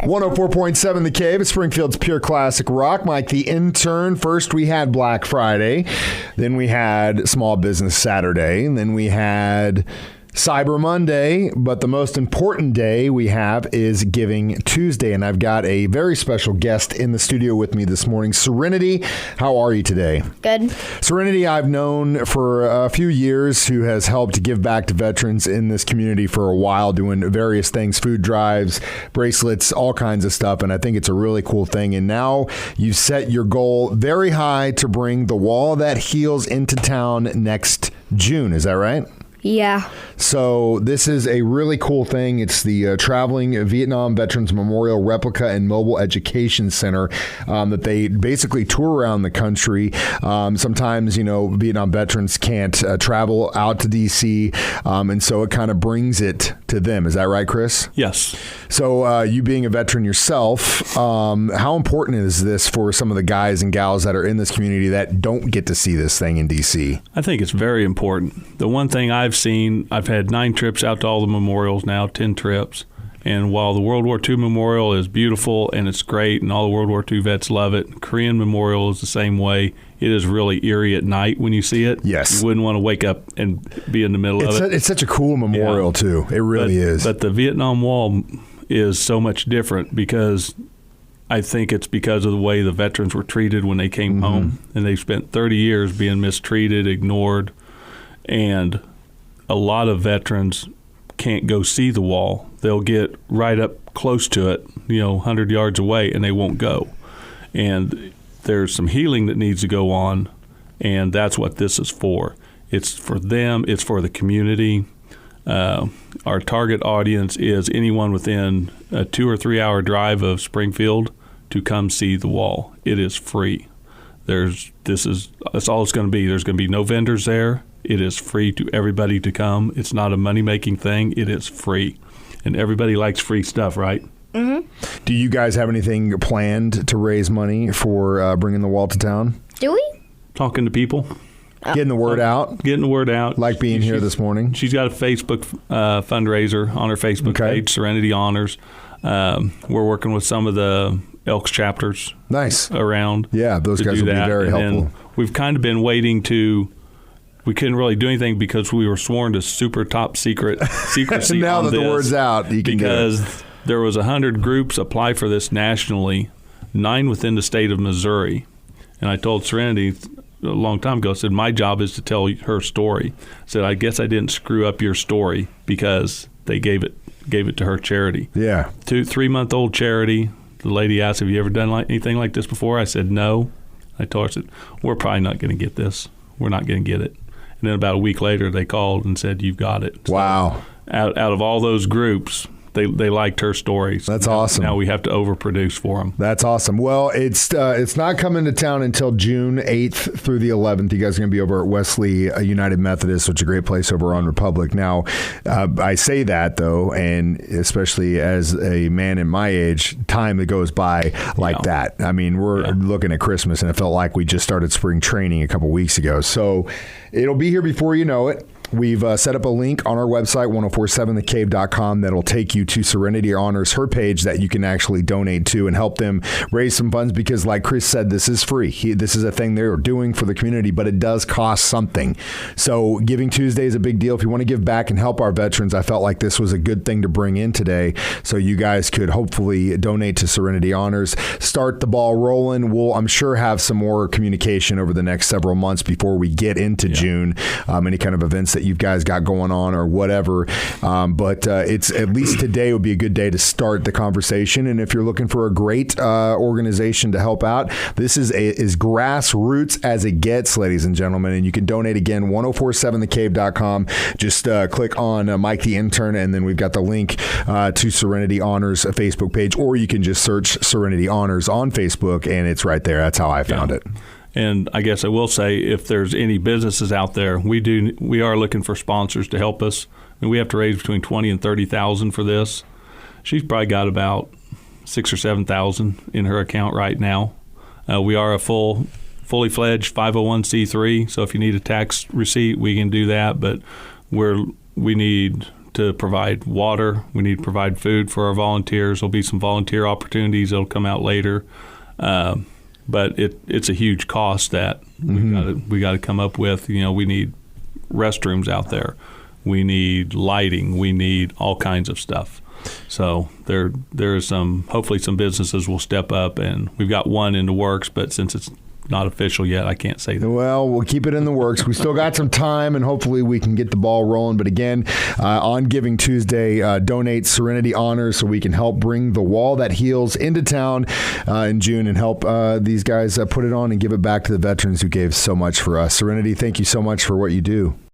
104.7 The Cave is Springfield's pure classic rock. Mike, the Intern. First, we had Black Friday. Then we had Small Business Saturday. And then we had Cyber Monday, but the most important day we have is Giving Tuesday, and I've got a very special guest in the studio with me this morning. Serenity, how are you today? Good. Serenity, I've known for a few years, who has helped give back to veterans in this community for a while, doing various things, food drives, bracelets, all kinds of stuff, and I think it's a really cool thing. And now you've set your goal very high to bring the Wall That Heals into town next June. Is that right? Yeah. So this is a really cool thing. It's the Traveling Vietnam Veterans Memorial Replica and Mobile Education Center that they basically tour around the country. Sometimes, Vietnam veterans can't travel out to D.C., and so it kind of brings it to them. Is that right, Chris? Yes. So you being a veteran yourself, how important is this for some of the guys and gals that are in this community that don't get to see this thing in D.C.? I think it's very important. The one thing I've seen, I've had 9 trips out to all the memorials now, 10 trips. And while the World War II Memorial is beautiful and it's great and all the World War II vets love it, Korean Memorial is the same way. It is really eerie at night when you see it. Yes. You wouldn't want to wake up and be in the middle of it. It's such a cool memorial, too. It really is. But the Vietnam Wall is so much different because I think it's because of the way the veterans were treated when they came home. And they spent 30 years being mistreated, ignored, and a lot of veterans can't go see the wall. They'll get right up close to it, 100 yards away, and they won't go. And there's some healing that needs to go on, and that's what this is for. It's for them. It's for the community. Our target audience is anyone within a 2 or 3 hour drive of Springfield to come see the wall. It is free. That's all it's going to be. There's going to be no vendors there. It is free to everybody to come. It's not a money-making thing. It is free. And everybody likes free stuff, right? Mm-hmm. Do you guys have anything planned to raise money for bringing the wall to town? Do we? Talking to people. Getting the word out? Getting the word out. Like being here this morning? She's got a Facebook fundraiser on her Facebook page, Serenity Honors. We're working with some of the Elks chapters around. Yeah, those guys will be very helpful. We've kind of been waiting we couldn't really do anything because we were sworn to super top secrecy now on that this. The word's out, you can because there was 100 groups apply for this nationally, 9 within the state of Missouri. And I told Serenity a long time ago, I said, my job is to tell her story. I said, I guess I didn't screw up your story because they gave it to her charity. Yeah. 3-month-old charity. The lady asked, have you ever done anything like this before? I said, no. I told her, I said, we're probably not going to get this. We're not going to get it. And then about a week later, they called and said, you've got it. Wow. So out of all those groups, they liked her stories. That's awesome. Now we have to overproduce for them. That's awesome. Well, it's not coming to town until June 8th through the 11th. You guys are going to be over at Wesley United Methodist, which is a great place over on Republic. Now, I say that, though, and especially as a man in my age, time that goes by like that. I mean, we're looking at Christmas, and it felt like we just started spring training a couple weeks ago. So it'll be here before you know it. We've set up a link on our website, 1047thecave.com, that'll take you to Serenity Honors, her page that you can actually donate to and help them raise some funds because, like Chris said, this is free. This is a thing they're doing for the community, but it does cost something. So Giving Tuesday is a big deal. If you want to give back and help our veterans, I felt like this was a good thing to bring in today so you guys could hopefully donate to Serenity Honors, start the ball rolling. We'll, I'm sure, have some more communication over the next several months before we get into June, any kind of events that you guys got going on or whatever. But it's at least today would be a good day to start the conversation. And if you're looking for a great organization to help out, this is as grassroots as it gets, ladies and gentlemen. And you can donate again, 1047thecave.com. Just click on Mike the Intern, and then we've got the link to Serenity Honors Facebook page, or you can just search Serenity Honors on Facebook, and it's right there. That's how I found it. And I guess I will say, if there's any businesses out there, we are looking for sponsors to help us. And we have to raise between $20,000 and $30,000 for this. She's probably got about $6,000 or $7,000 in her account right now. We are a fully fledged 501c3. So if you need a tax receipt, we can do that. But we need to provide water. We need to provide food for our volunteers. There'll be some volunteer opportunities that'll come out later. But it's a huge cost that we got to come up with. We need restrooms out there. We need lighting. We need all kinds of stuff. So there is hopefully some businesses will step up, and we've got one in the works, but since it's not official yet, I can't say that. Well, we'll keep it in the works. We still got some time, and hopefully we can get the ball rolling. But again, on Giving Tuesday, donate Serenity Honors so we can help bring the wall that heals into town in June and help these guys put it on and give it back to the veterans who gave so much for us. Serenity, thank you so much for what you do.